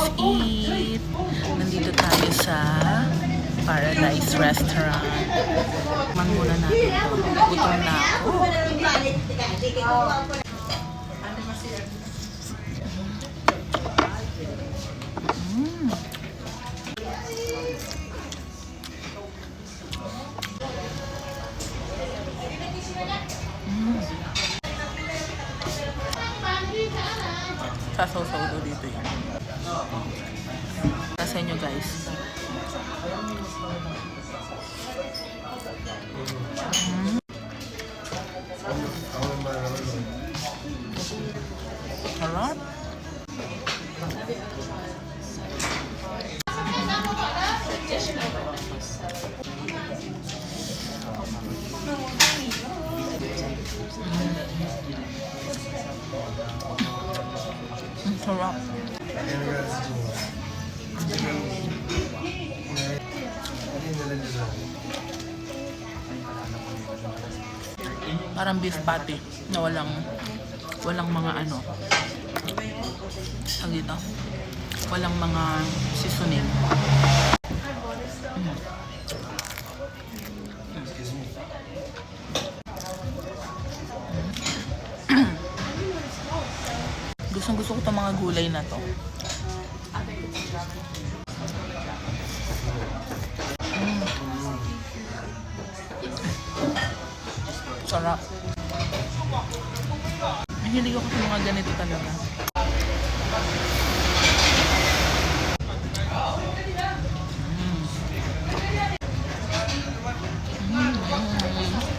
let's eat. Nandito tayo sa Paradise Restaurant. Man muna natin ito. Gutom na ako. Sasaw-saw daw dito yan. Sa inyo guys. Harap. Sarap. Parang beef patty na walang mga ano. Ang dito. Walang mga seasoning. Gusto ko itong mga gulay na to. Sarap. Mahilig ako sa mga ganito talaga.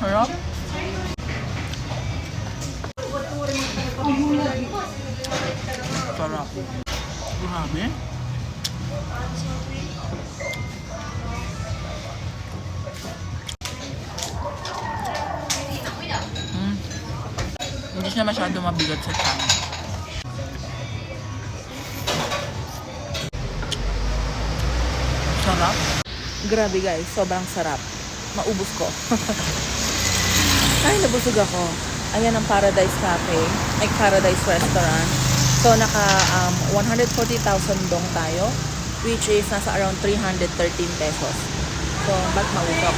Sarap. Sarap. Grabe. Hindi siya masyado mabigat sa tiyan. Sarap. Grabe guys, sobrang sarap. Maubos ko. Ay, nabusog ako. Ayan ang Paradise Cafe, ay Paradise Restaurant. So, naka 140,000 dong tayo, which is nasa around 313 pesos. So, ba't mausok?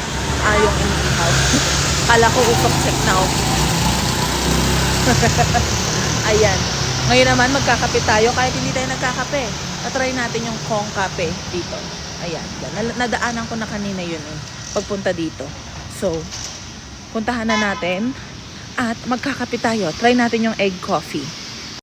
Yung iniihaw. Kala ko usok check now. Ayan. Ngayon naman, magkakape tayo kahit hindi tayo nagkakape. Natry natin yung Kong Cafe dito. Ayan. Nadaanan ko na kanina yun pagpunta dito. So, puntahan na natin at magkakape tayo. Try natin yung egg coffee.